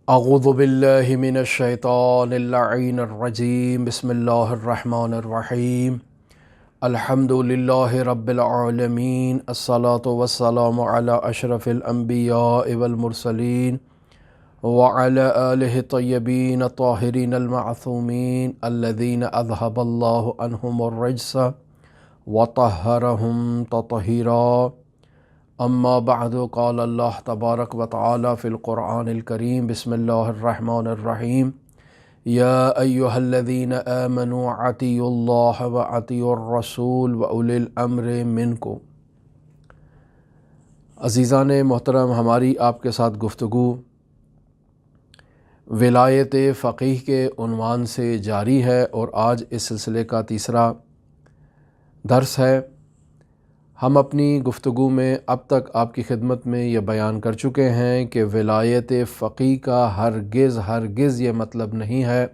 اعوذ باللہ من الشیطان اللعین الرجیم بسم اللہ الرحمن الرحیم الحمد للہ رب العالمین الصلاة والسلام علی اشرف الانبیاء والمرسلین وعلی آلہ الطیبین الطاہرین المعصومین الذین اذہب اللہ عنہم الرجس وطہرہم تطہیرا اما بعد قال اللہ تبارک و تعالی فی القرآن الکریم بسم اللہ الرحمن الرحیم یا ایہا الذین آمنوا اطیعوا اللہ و اطیعوا الرسول و اولی الامر منکم۔ عزیزان محترم، ہماری آپ کے ساتھ گفتگو ولایت فقیہ کے عنوان سے جاری ہے اور آج اس سلسلے کا تیسرا درس ہے۔ ہم اپنی گفتگو میں اب تک آپ کی خدمت میں یہ بیان کر چکے ہیں کہ ولایت فقیہ کا ہرگز یہ مطلب نہیں ہے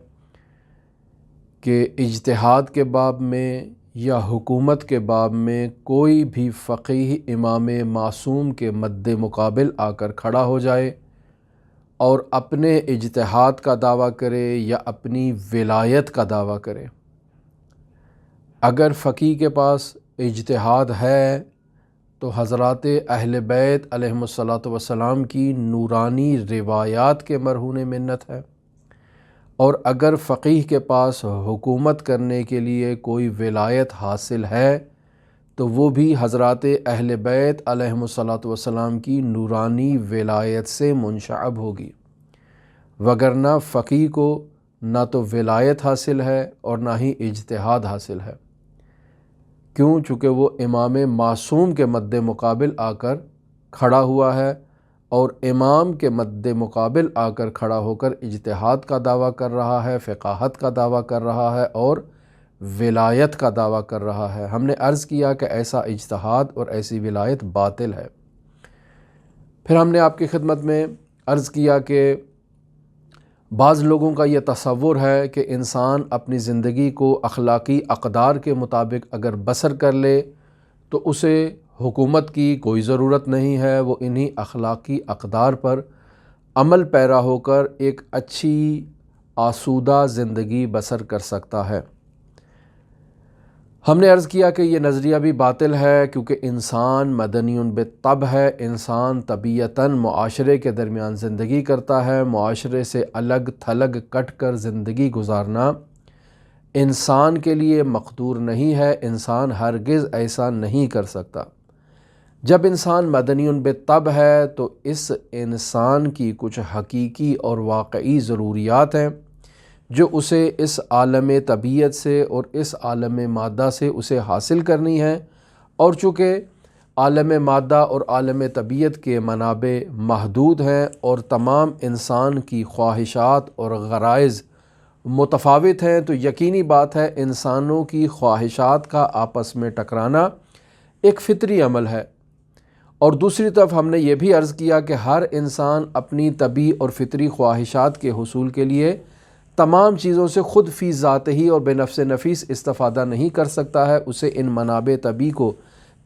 کہ اجتہاد کے باب میں یا حکومت کے باب میں کوئی بھی فقیہ امام معصوم کے مد مقابل آ کر کھڑا ہو جائے اور اپنے اجتہاد کا دعویٰ کرے یا اپنی ولایت کا دعویٰ کرے۔ اگر فقیہ کے پاس اجتہاد ہے تو حضرات اہل بیت علیہم السلام کی نورانی روایات کے مرہون منت ہے، اور اگر فقیہ کے پاس حکومت کرنے کے لیے کوئی ولایت حاصل ہے تو وہ بھی حضرات اہل بیت علیہم السلام کی نورانی ولایت سے منشعب ہوگی، وگرنہ فقیہ کو نہ تو ولایت حاصل ہے اور نہ ہی اجتہاد حاصل ہے۔ کیوں؟ چونکہ وہ امام معصوم کے مد مقابل آ کر کھڑا ہوا ہے، اور امام کے مد مقابل آ کر کھڑا ہو کر اجتہاد کا دعویٰ کر رہا ہے، فقاہت کا دعویٰ کر رہا ہے اور ولایت کا دعویٰ کر رہا ہے۔ ہم نے عرض کیا کہ ایسا اجتہاد اور ایسی ولایت باطل ہے۔ پھر ہم نے آپ کی خدمت میں عرض کیا کہ بعض لوگوں کا یہ تصور ہے کہ انسان اپنی زندگی کو اخلاقی اقدار کے مطابق اگر بسر کر لے تو اسے حکومت کی کوئی ضرورت نہیں ہے، وہ انہی اخلاقی اقدار پر عمل پیرا ہو کر ایک اچھی آسودہ زندگی بسر کر سکتا ہے۔ ہم نے عرض کیا کہ یہ نظریہ بھی باطل ہے، کیونکہ انسان مدنی بالطبع ہے، انسان طبیعتاً معاشرے کے درمیان زندگی کرتا ہے۔ معاشرے سے الگ تھلگ کٹ کر زندگی گزارنا انسان کے لیے مقدور نہیں ہے، انسان ہرگز ایسا نہیں کر سکتا۔ جب انسان مدنی بالطبع ہے تو اس انسان کی کچھ حقیقی اور واقعی ضروریات ہیں جو اسے اس عالم طبیعت سے اور اس عالم مادہ سے اسے حاصل کرنی ہے، اور چونکہ عالم مادہ اور عالم طبیعت کے منابع محدود ہیں اور تمام انسان کی خواہشات اور غرائض متفاوت ہیں، تو یقینی بات ہے انسانوں کی خواہشات کا آپس میں ٹکرانا ایک فطری عمل ہے۔ اور دوسری طرف ہم نے یہ بھی عرض کیا کہ ہر انسان اپنی طبعی اور فطری خواہشات کے حصول کے لیے تمام چیزوں سے خود فی ذات ہی اور بے نفس نفیس استفادہ نہیں کر سکتا ہے، اسے ان منابع طبعی کو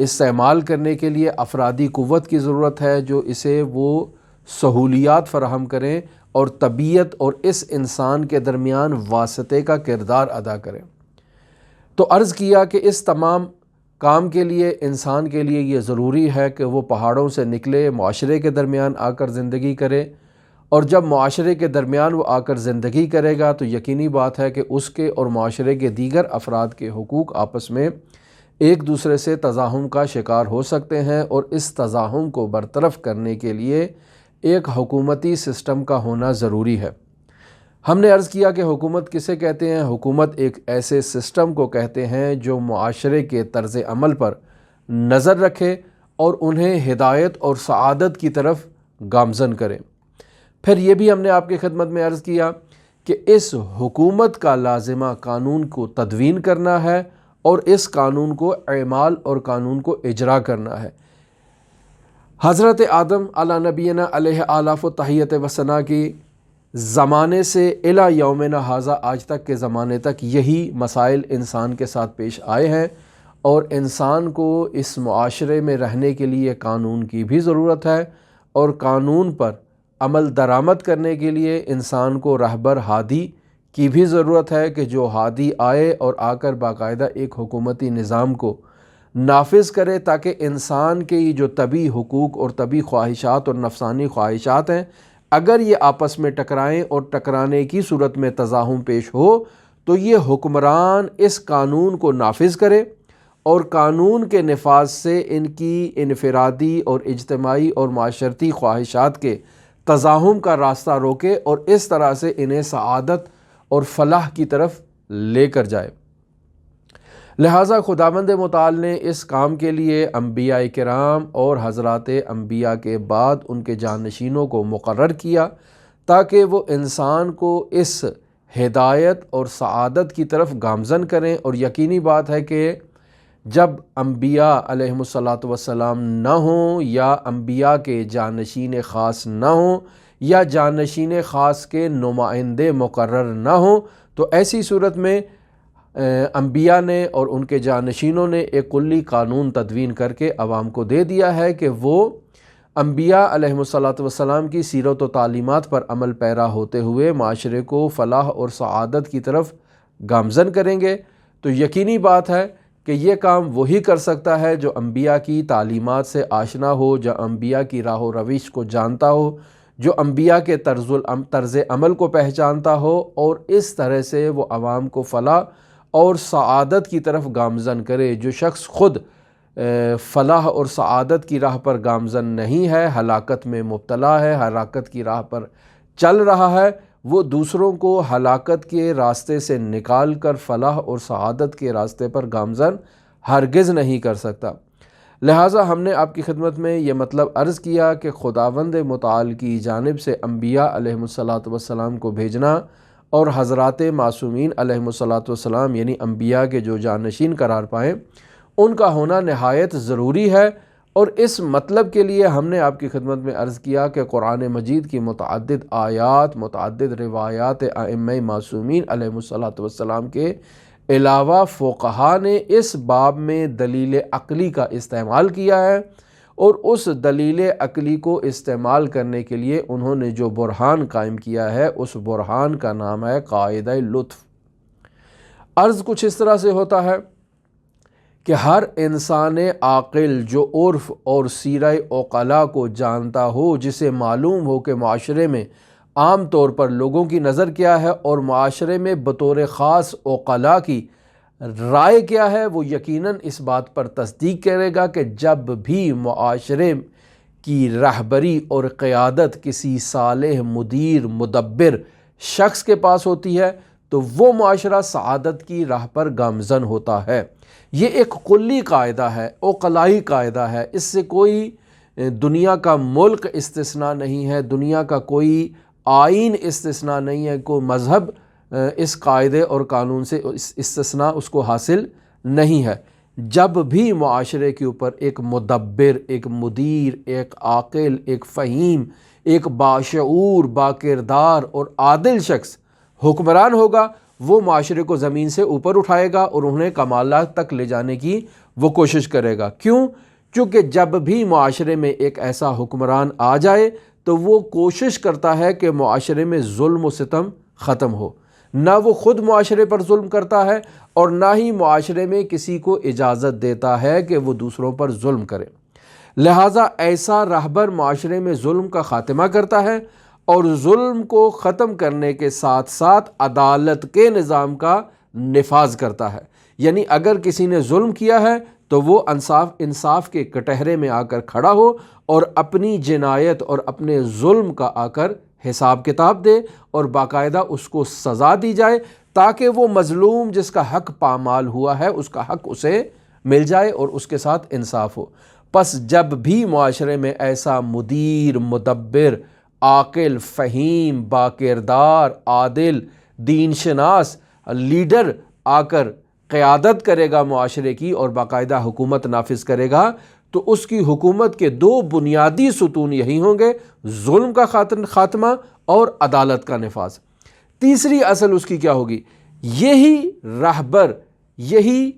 استعمال کرنے کے لیے افرادی قوت کی ضرورت ہے جو اسے وہ سہولیات فراہم کریں اور طبیعت اور اس انسان کے درمیان واسطے کا کردار ادا کریں۔ تو عرض کیا کہ اس تمام کام کے لیے انسان کے لیے یہ ضروری ہے کہ وہ پہاڑوں سے نکلے، معاشرے کے درمیان آ کر زندگی کرے، اور جب معاشرے کے درمیان وہ آ کر زندگی کرے گا تو یقینی بات ہے کہ اس کے اور معاشرے کے دیگر افراد کے حقوق آپس میں ایک دوسرے سے تزاحم کا شکار ہو سکتے ہیں، اور اس تزاحم کو برطرف کرنے کے لیے ایک حکومتی سسٹم کا ہونا ضروری ہے۔ ہم نے عرض کیا کہ حکومت کسے کہتے ہیں؟ حکومت ایک ایسے سسٹم کو کہتے ہیں جو معاشرے کے طرز عمل پر نظر رکھے اور انہیں ہدایت اور سعادت کی طرف گامزن کرے۔ پھر یہ بھی ہم نے آپ کی خدمت میں عرض کیا کہ اس حکومت کا لازمہ قانون کو تدوین کرنا ہے اور اس قانون کو اعمال اور قانون کو اجرا کرنا ہے۔ حضرت آدم علی نبینا علیہ آلاف و تحیت و ثنا کی زمانے سے الی یومنا ھذا آج تک کے زمانے تک یہی مسائل انسان کے ساتھ پیش آئے ہیں، اور انسان کو اس معاشرے میں رہنے کے لیے قانون کی بھی ضرورت ہے، اور قانون پر عمل درآمد کرنے کے لیے انسان کو رہبر ہادی کی بھی ضرورت ہے کہ جو ہادی آئے اور آ کر باقاعدہ ایک حکومتی نظام کو نافذ کرے، تاکہ انسان کے یہ جو طبعی حقوق اور طبعی خواہشات اور نفسانی خواہشات ہیں، اگر یہ آپس میں ٹکرائیں اور ٹکرانے کی صورت میں تزاحم پیش ہو تو یہ حکمران اس قانون کو نافذ کرے اور قانون کے نفاذ سے ان کی انفرادی اور اجتماعی اور معاشرتی خواہشات کے تزاحم کا راستہ روکے اور اس طرح سے انہیں سعادت اور فلاح کی طرف لے کر جائے۔ لہٰذا خداوند متعال نے اس کام کے لیے انبیاء کرام اور حضرات انبیاء کے بعد ان کے جانشینوں کو مقرر کیا تاکہ وہ انسان کو اس ہدایت اور سعادت کی طرف گامزن کریں۔ اور یقینی بات ہے کہ جب انبیاء علیہم الصلاۃ والسلام نہ ہوں یا انبیاء کے جانشین خاص نہ ہوں یا جانشین خاص کے نمائندے مقرر نہ ہوں تو ایسی صورت میں انبیاء نے اور ان کے جانشینوں نے ایک کلی قانون تدوین کر کے عوام کو دے دیا ہے کہ وہ انبیاء علیہم الصلاۃ والسلام کی سیرت و تعلیمات پر عمل پیرا ہوتے ہوئے معاشرے کو فلاح اور سعادت کی طرف گامزن کریں گے۔ تو یقینی بات ہے کہ یہ کام وہی کر سکتا ہے جو انبیاء کی تعلیمات سے آشنا ہو، جو انبیاء کی راہ و روش کو جانتا ہو، جو انبیاء کے طرز عمل کو پہچانتا ہو، اور اس طرح سے وہ عوام کو فلاح اور سعادت کی طرف گامزن کرے۔ جو شخص خود فلاح اور سعادت کی راہ پر گامزن نہیں ہے، ہلاکت میں مبتلا ہے، ہلاکت کی راہ پر چل رہا ہے، وہ دوسروں کو ہلاکت کے راستے سے نکال کر فلاح اور سعادت کے راستے پر گامزن ہرگز نہیں کر سکتا۔ لہٰذا ہم نے آپ کی خدمت میں یہ مطلب عرض کیا کہ خداوند متعال کی جانب سے انبیاء علیہم الصلاۃ والسلام کو بھیجنا اور حضرات معصومین علیہم الصلاۃ والسلام یعنی انبیاء کے جو جانشین قرار پائیں ان کا ہونا نہایت ضروری ہے۔ اور اس مطلب کے لیے ہم نے آپ کی خدمت میں عرض کیا کہ قرآن مجید کی متعدد آیات، متعدد روایات ائمہ معصومین علیہم الصلاۃ والسلام کے علاوہ فقہا نے اس باب میں دلیل عقلی کا استعمال کیا ہے، اور اس دلیل عقلی کو استعمال کرنے کے لیے انہوں نے جو برہان قائم کیا ہے اس برہان کا نام ہے قاعدہ لطف۔ عرض کچھ اس طرح سے ہوتا ہے کہ ہر انسان عاقل جو عرف اور سیرہ عقلاء کو جانتا ہو، جسے معلوم ہو کہ معاشرے میں عام طور پر لوگوں کی نظر کیا ہے اور معاشرے میں بطور خاص عقلاء کی رائے کیا ہے، وہ یقیناً اس بات پر تصدیق کرے گا کہ جب بھی معاشرے کی رہبری اور قیادت کسی صالح مدیر مدبر شخص کے پاس ہوتی ہے تو وہ معاشرہ سعادت کی راہ پر گامزن ہوتا ہے۔ یہ ایک کلی قاعدہ ہے، عقلائی قاعدہ ہے، اس سے کوئی دنیا کا ملک استثناء نہیں ہے، دنیا کا کوئی آئین استثناء نہیں ہے، کوئی مذہب اس قاعدے اور قانون سے استثناء اس کو حاصل نہیں ہے۔ جب بھی معاشرے کے اوپر ایک مدبر، ایک مدیر، ایک عاقل، ایک فہیم، ایک باشعور، باکردار اور عادل شخص حکمران ہوگا، وہ معاشرے کو زمین سے اوپر اٹھائے گا اور انہیں کمالات تک لے جانے کی وہ کوشش کرے گا۔ کیوں؟ چونکہ جب بھی معاشرے میں ایک ایسا حکمران آ جائے تو وہ کوشش کرتا ہے کہ معاشرے میں ظلم و ستم ختم ہو۔ نہ وہ خود معاشرے پر ظلم کرتا ہے اور نہ ہی معاشرے میں کسی کو اجازت دیتا ہے کہ وہ دوسروں پر ظلم کرے۔ لہٰذا ایسا رہبر معاشرے میں ظلم کا خاتمہ کرتا ہے اور ظلم کو ختم کرنے کے ساتھ ساتھ عدالت کے نظام کا نفاذ کرتا ہے۔ یعنی اگر کسی نے ظلم کیا ہے تو وہ انصاف کے کٹہرے میں آ کر کھڑا ہو اور اپنی جنایت اور اپنے ظلم کا آ کر حساب کتاب دے اور باقاعدہ اس کو سزا دی جائے تاکہ وہ مظلوم جس کا حق پامال ہوا ہے اس کا حق اسے مل جائے اور اس کے ساتھ انصاف ہو۔ پس جب بھی معاشرے میں ایسا مدیر، مدبر، عاقل، فہیم، باکردار، عادل، دین شناس لیڈر آ کر قیادت کرے گا معاشرے کی اور باقاعدہ حکومت نافذ کرے گا تو اس کی حکومت کے دو بنیادی ستون یہی ہوں گے، ظلم کا خاتمہ اور عدالت کا نفاذ۔ تیسری اصل اس کی کیا ہوگی؟ یہی رہبر، یہی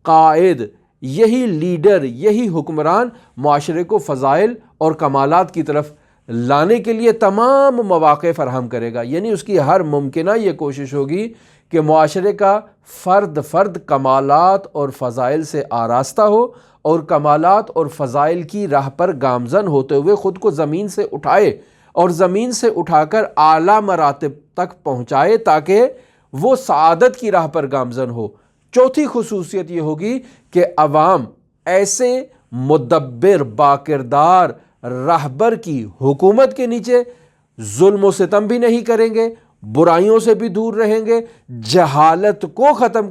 قائد، یہی لیڈر، یہی حکمران معاشرے کو فضائل اور کمالات کی طرف لانے کے لیے تمام مواقع فراہم کرے گا، یعنی اس کی ہر ممکنہ یہ کوشش ہوگی کہ معاشرے کا فرد فرد کمالات اور فضائل سے آراستہ ہو اور کمالات اور فضائل کی راہ پر گامزن ہوتے ہوئے خود کو زمین سے اٹھائے اور زمین سے اٹھا کر اعلیٰ مراتب تک پہنچائے تاکہ وہ سعادت کی راہ پر گامزن ہو۔ چوتھی خصوصیت یہ ہوگی کہ عوام ایسے مدبر باکردار رہبر کی حکومت کے نیچے ظلم و ستم بھی نہیں کریں گے، برائیوں سے بھی دور رہیں گے، جہالت کو ختم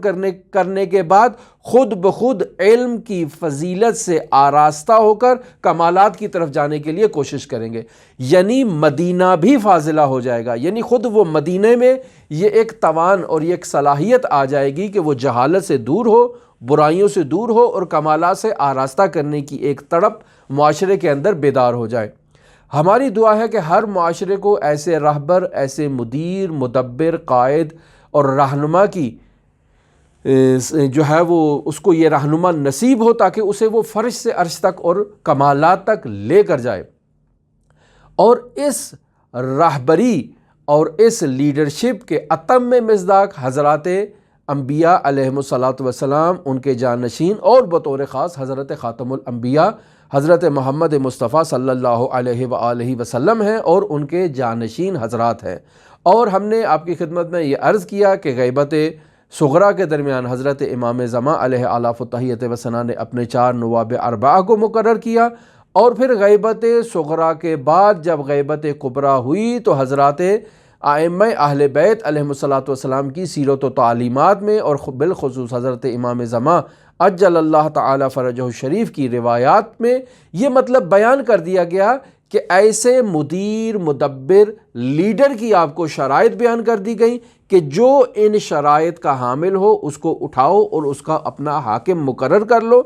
کرنے کے بعد خود بخود علم کی فضیلت سے آراستہ ہو کر کمالات کی طرف جانے کے لیے کوشش کریں گے، یعنی مدینہ بھی فاضلہ ہو جائے گا، یعنی خود وہ مدینہ میں یہ ایک توان اور یہ ایک صلاحیت آ جائے گی کہ وہ جہالت سے دور ہو، برائیوں سے دور ہو اور کمالات سے آراستہ کرنے کی ایک تڑپ معاشرے کے اندر بیدار ہو جائے۔ ہماری دعا ہے کہ ہر معاشرے کو ایسے رہبر، ایسے مدیر، مدبر، قائد اور رہنما کی جو ہے وہ اس کو یہ رہنما نصیب ہو تاکہ اسے وہ فرش سے عرش تک اور کمالات تک لے کر جائے، اور اس رہبری اور اس لیڈرشپ کے اتم مصداق حضرات انبیاء علیہم الصلاۃ والسلام، ان کے جانشین اور بطور خاص حضرت خاتم الانبیاء حضرت محمد مصطفیٰ صلی اللہ علیہ وآلہ وسلم ہیں اور ان کے جانشین حضرات ہیں۔ اور ہم نے آپ کی خدمت میں یہ عرض کیا کہ غیبت صغریٰ کے درمیان حضرت امام زمان علیہ آلاف التحیت و ثنا نے اپنے 4 نواب اربعہ کو مقرر کیا، اور پھر غیبت صغریٰ کے بعد جب غیبت کبریٰ ہوئی تو حضرات ائمہ اہل بیت علیہم الصلاۃ والسلام کی سیرت و تعلیمات میں اور بالخصوص حضرت امام زمان عجل اللہ تعالی فرجہ الشریف کی روایات میں یہ مطلب بیان کر دیا گیا کہ ایسے مدیر، مدبر، لیڈر کی آپ کو شرائط بیان کر دی گئی کہ جو ان شرائط کا حامل ہو اس کو اٹھاؤ اور اس کا اپنا حاکم مقرر کر لو۔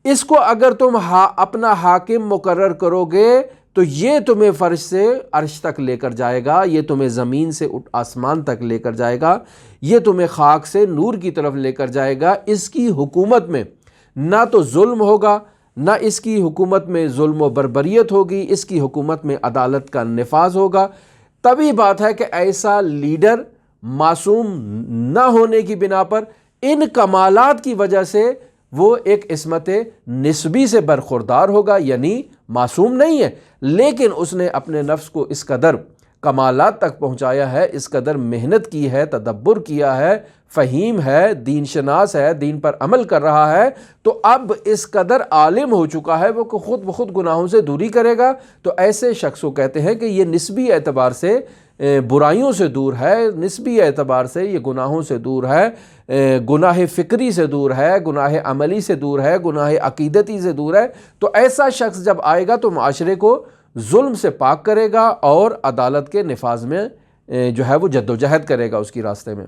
اس کو اگر تم اپنا حاکم مقرر کرو گے تو یہ تمہیں فرش سے عرش تک لے کر جائے گا، یہ تمہیں زمین سے آسمان تک لے کر جائے گا، یہ تمہیں خاک سے نور کی طرف لے کر جائے گا۔ اس کی حکومت میں نہ تو ظلم ہوگا، نہ اس کی حکومت میں ظلم و بربریت ہوگی، اس کی حکومت میں عدالت کا نفاذ ہوگا۔ تبھی بات ہے کہ ایسا لیڈر معصوم نہ ہونے کی بنا پر ان کمالات کی وجہ سے وہ ایک عصمت نسبی سے برخوردار ہوگا، یعنی معصوم نہیں ہے، لیکن اس نے اپنے نفس کو اس قدر کمالات تک پہنچایا ہے، اس قدر محنت کی ہے، تدبر کیا ہے، فہیم ہے، دین شناس ہے، دین پر عمل کر رہا ہے، تو اب اس قدر عالم ہو چکا ہے وہ خود بخود گناہوں سے دوری کرے گا۔ تو ایسے شخص کو کہتے ہیں کہ یہ نسبی اعتبار سے برائیوں سے دور ہے، نسبی اعتبار سے یہ گناہوں سے دور ہے، گناہ فکری سے دور ہے، گناہ عملی سے دور ہے، گناہ عقیدتی سے دور ہے۔ تو ایسا شخص جب آئے گا تو معاشرے کو ظلم سے پاک کرے گا اور عدالت کے نفاذ میں جو ہے وہ جد و جہد کرے گا اس کی راستے میں۔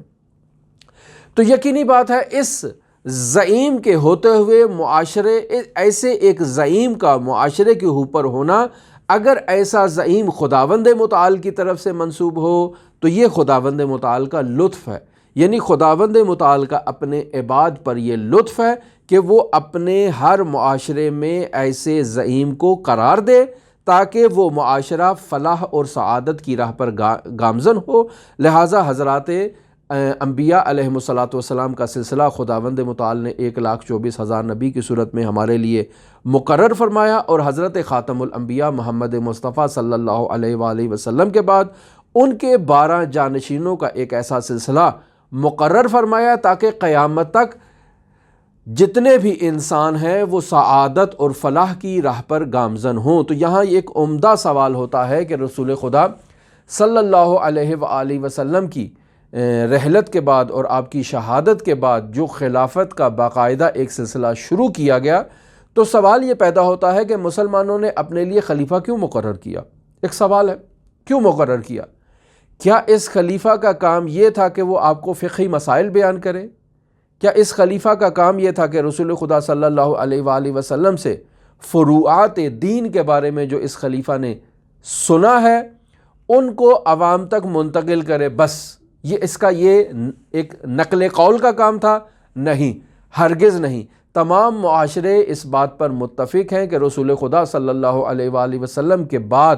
تو یقینی بات ہے اس زعیم کے ہوتے ہوئے معاشرے، ایسے ایک زعیم کا معاشرے کے اوپر ہونا، اگر ایسا زعیم خداوند متعال کی طرف سے منسوب ہو تو یہ خداوند متعال کا لطف ہے، یعنی خداوند متعال کا اپنے عباد پر یہ لطف ہے کہ وہ اپنے ہر معاشرے میں ایسے زعیم کو قرار دے تاکہ وہ معاشرہ فلاح اور سعادت کی راہ پر گامزن ہو۔ لہٰذا حضرات انبیاء علیہم الصلاۃ والسلام کا سلسلہ خداوند متعال نے 1,24,000 نبی کی صورت میں ہمارے لیے مقرر فرمایا، اور حضرت خاتم الانبیاء محمد مصطفیٰ صلی اللہ علیہ وآلہ وسلم کے بعد ان کے 12 جانشینوں کا ایک ایسا سلسلہ مقرر فرمایا تاکہ قیامت تک جتنے بھی انسان ہیں وہ سعادت اور فلاح کی راہ پر گامزن ہوں۔ تو یہاں ایک عمدہ سوال ہوتا ہے کہ رسول خدا صلی اللہ علیہ وآلہ وسلم کی رحلت کے بعد اور آپ کی شہادت کے بعد جو خلافت کا باقاعدہ ایک سلسلہ شروع کیا گیا، تو سوال یہ پیدا ہوتا ہے کہ مسلمانوں نے اپنے لیے خلیفہ کیوں مقرر کیا؟ ایک سوال ہے، کیوں مقرر کیا؟ کیا اس خلیفہ کا کام یہ تھا کہ وہ آپ کو فقہی مسائل بیان کرے؟ کیا اس خلیفہ کا کام یہ تھا کہ رسول خدا صلی اللہ علیہ وآلہ وسلم سے فروعات دین کے بارے میں جو اس خلیفہ نے سنا ہے ان کو عوام تک منتقل کرے؟ بس یہ اس کا یہ ایک نقل قول کا کام تھا؟ نہیں، ہرگز نہیں۔ تمام معاشرے اس بات پر متفق ہیں کہ رسول خدا صلی اللہ علیہ وآلہ وسلم کے بعد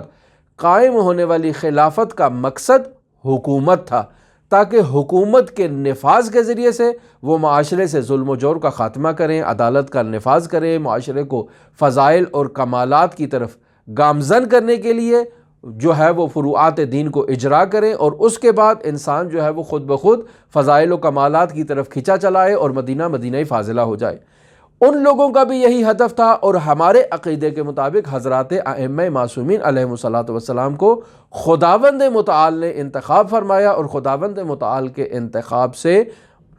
قائم ہونے والی خلافت کا مقصد حکومت تھا، تاکہ حکومت کے نفاذ کے ذریعے سے وہ معاشرے سے ظلم و جور کا خاتمہ کریں، عدالت کا نفاذ کریں، معاشرے کو فضائل اور کمالات کی طرف گامزن کرنے کے لیے جو ہے وہ فروعات دین کو اجرا کریں، اور اس کے بعد انسان جو ہے وہ خود بخود فضائل و کمالات کی طرف کھینچا چلائے اور مدینہ فاضلہ ہو جائے۔ ان لوگوں کا بھی یہی ہدف تھا، اور ہمارے عقیدے کے مطابق حضرات ائمہ معصومین علیہم الصلاۃ والسلام کو خداوند متعال نے انتخاب فرمایا، اور خداوند متعال کے انتخاب سے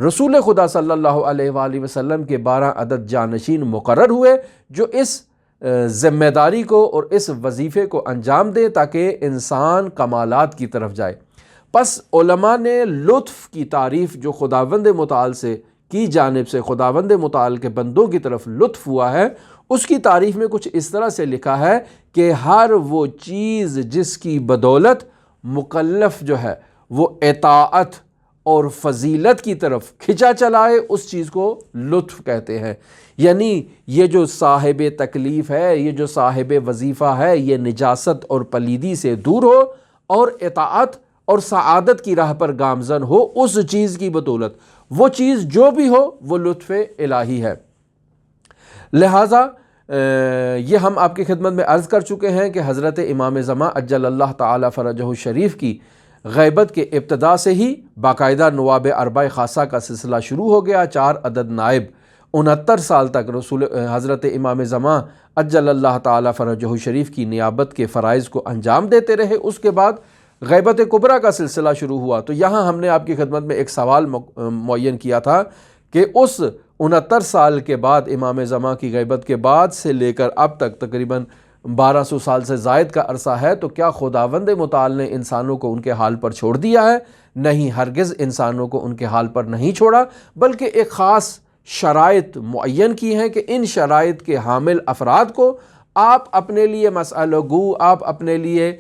رسول خدا صلی اللہ علیہ وآلہ وسلم کے 12 عدد جانشین مقرر ہوئے، جو اس ذمہ داری کو اور اس وظیفے کو انجام دیں تاکہ انسان کمالات کی طرف جائے۔ پس علماء نے لطف کی تعریف جو خداوند متعال سے کی جانب سے خداوند متعال کے بندوں کی طرف لطف ہوا ہے، اس کی تعریف میں کچھ اس طرح سے لکھا ہے کہ ہر وہ چیز جس کی بدولت مکلف جو ہے وہ اطاعت اور فضیلت کی طرف کھنچا چلائے، اس چیز کو لطف کہتے ہیں۔ یعنی یہ جو صاحب تکلیف ہے، یہ جو صاحب وظیفہ ہے، یہ نجاست اور پلیدی سے دور ہو اور اطاعت اور سعادت کی راہ پر گامزن ہو اس چیز کی بدولت، وہ چیز جو بھی ہو وہ لطف الہی ہے۔ لہٰذا یہ ہم آپ کی خدمت میں عرض کر چکے ہیں کہ حضرت امام زمان عجل اللہ تعالی فرجہ الشریف کی غیبت کے ابتدا سے ہی باقاعدہ نواب اربع خاصہ کا سلسلہ شروع ہو گیا۔ 4 عدد نائب 69 سال تک حضرت امام زمان عجل اللہ تعالی فرجہ الشریف کی نیابت کے فرائض کو انجام دیتے رہے۔ اس کے بعد غیبت کبریٰ کا سلسلہ شروع ہوا۔ تو یہاں ہم نے آپ کی خدمت میں ایک سوال معین کیا تھا کہ اس 69 سال کے بعد امام زمان کی غیبت کے بعد سے لے کر اب تک تقریباً 1200 سال سے زائد کا عرصہ ہے، تو کیا خداوند متعال نے انسانوں کو ان کے حال پر چھوڑ دیا ہے؟ نہیں، ہرگز انسانوں کو ان کے حال پر نہیں چھوڑا، بلکہ ایک خاص شرائط معین کی ہیں کہ ان شرائط کے حامل افراد کو آپ اپنے لیے مسئلہ گو، آپ اپنے لیے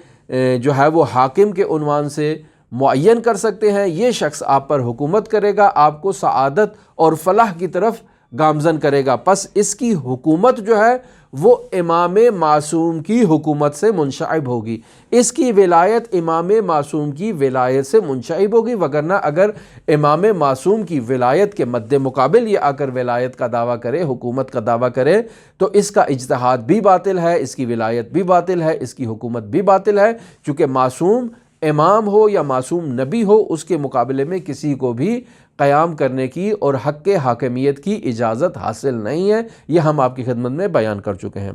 جو ہے وہ حاکم کے عنوان سے معین کر سکتے ہیں۔ یہ شخص آپ پر حکومت کرے گا، آپ کو سعادت اور فلاح کی طرف گامزن کرے گا۔ پس اس کی حکومت جو ہے وہ امام معصوم کی حکومت سے منشعب ہوگی، اس کی ولایت امام معصوم کی ولایت سے منشعب ہوگی، وگرنہ اگر امام معصوم کی ولایت کے مد مقابل یہ آ کر ولایت کا دعویٰ کرے، حکومت کا دعویٰ کرے، تو اس کا اجتہاد بھی باطل ہے، اس کی ولایت بھی باطل ہے، اس کی حکومت بھی باطل ہے، چونکہ معصوم امام ہو یا معصوم نبی ہو، اس کے مقابلے میں کسی کو بھی قیام کرنے کی اور حق حاکمیت کی اجازت حاصل نہیں ہے۔ یہ ہم آپ کی خدمت میں بیان کر چکے ہیں۔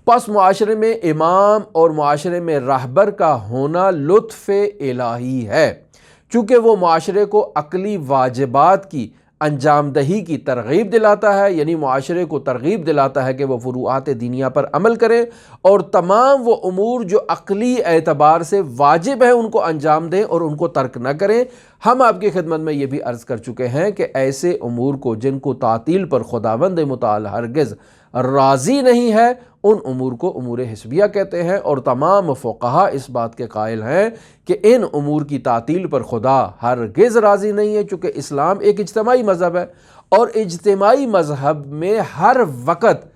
پس معاشرے میں امام اور معاشرے میں رہبر کا ہونا لطف الہی ہے، چونکہ وہ معاشرے کو عقلی واجبات کی انجام دہی کی ترغیب دلاتا ہے، یعنی معاشرے کو ترغیب دلاتا ہے کہ وہ فروعات دینیہ پر عمل کریں اور تمام وہ امور جو عقلی اعتبار سے واجب ہیں ان کو انجام دیں اور ان کو ترک نہ کریں۔ ہم آپ کی خدمت میں یہ بھی عرض کر چکے ہیں کہ ایسے امور کو جن کو تعطیل پر خداوند متعال ہرگز راضی نہیں ہے، ان امور کو امور حسبیہ کہتے ہیں، اور تمام فقہا اس بات کے قائل ہیں کہ ان امور کی تعطیل پر خدا ہرگز راضی نہیں ہے، چونکہ اسلام ایک اجتماعی مذہب ہے، اور اجتماعی مذہب میں ہر وقت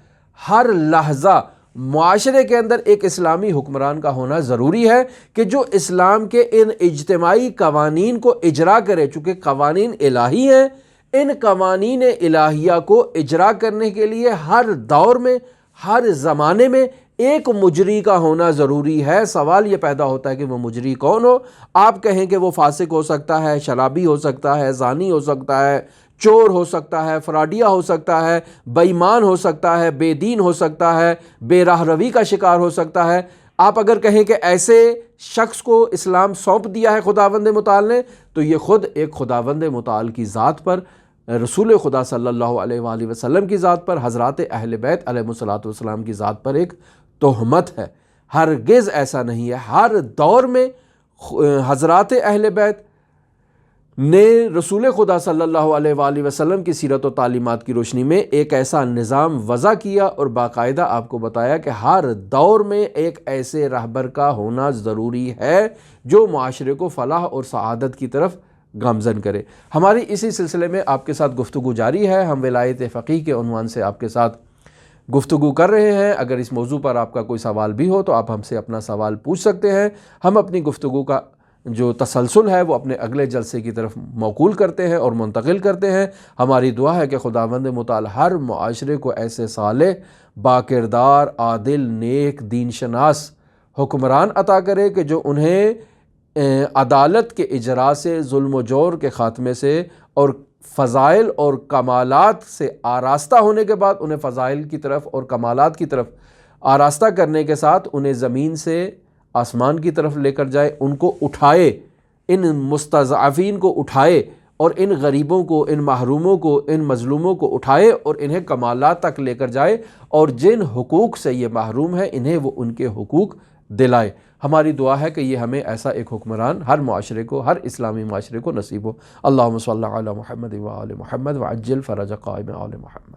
ہر لحظہ معاشرے کے اندر ایک اسلامی حکمران کا ہونا ضروری ہے کہ جو اسلام کے ان اجتماعی قوانین کو اجرا کرے، چونکہ قوانین الہی ہیں۔ ان قوانین الہیہ کو اجرا کرنے کے لیے ہر دور میں ہر زمانے میں ایک مجری کا ہونا ضروری ہے۔ سوال یہ پیدا ہوتا ہے کہ وہ مجری کون ہو؟ آپ کہیں کہ وہ فاسق ہو سکتا ہے، شرابی ہو سکتا ہے، زانی ہو سکتا ہے، چور ہو سکتا ہے، فراڈیہ ہو سکتا ہے، بے ایمان ہو سکتا ہے، بے دین ہو سکتا ہے، بے راہ روی کا شکار ہو سکتا ہے۔ آپ اگر کہیں کہ ایسے شخص کو اسلام سونپ دیا ہے خداوند متعال نے، تو یہ خود ایک خداوند متعال کی ذات پر، رسول خدا صلی اللہ علیہ وآلہ وسلم کی ذات پر، حضرات اہل بیت علیہ الصلوۃ والسلام کی ذات پر ایک تہمت ہے۔ ہرگز ایسا نہیں ہے۔ ہر دور میں حضرات اہل بیت نے رسول خدا صلی اللہ علیہ وآلہ وسلم کی سیرت و تعلیمات کی روشنی میں ایک ایسا نظام وضع کیا اور باقاعدہ آپ کو بتایا کہ ہر دور میں ایک ایسے رہبر کا ہونا ضروری ہے جو معاشرے کو فلاح اور سعادت کی طرف گامزن کرے۔ ہماری اسی سلسلے میں آپ کے ساتھ گفتگو جاری ہے۔ ہم ولایت فقیہ کے عنوان سے آپ کے ساتھ گفتگو کر رہے ہیں۔ اگر اس موضوع پر آپ کا کوئی سوال بھی ہو تو آپ ہم سے اپنا سوال پوچھ سکتے ہیں۔ ہم اپنی گفتگو کا جو تسلسل ہے وہ اپنے اگلے جلسے کی طرف موکول کرتے ہیں اور منتقل کرتے ہیں۔ ہماری دعا ہے کہ خداوند متعال ہر معاشرے کو ایسے صالح، باکردار، عادل، نیک، دین شناس حکمران عطا کرے کہ جو انہیں عدالت کے اجرا سے، ظلم و جور کے خاتمے سے اور فضائل اور کمالات سے آراستہ ہونے کے بعد انہیں فضائل کی طرف اور کمالات کی طرف آراستہ کرنے کے ساتھ انہیں زمین سے آسمان کی طرف لے کر جائے، ان کو اٹھائے، ان مستضعفین کو اٹھائے اور ان غریبوں کو، ان محروموں کو، ان مظلوموں کو اٹھائے اور انہیں کمالات تک لے کر جائے، اور جن حقوق سے یہ محروم ہیں انہیں وہ ان کے حقوق دلائے۔ ہماری دعا ہے کہ یہ ہمیں ایسا ایک حکمران ہر معاشرے کو، ہر اسلامی معاشرے کو نصیب ہو۔ اللہم صلی علی محمد و آل محمد وعجل فرج قائم آل محمد۔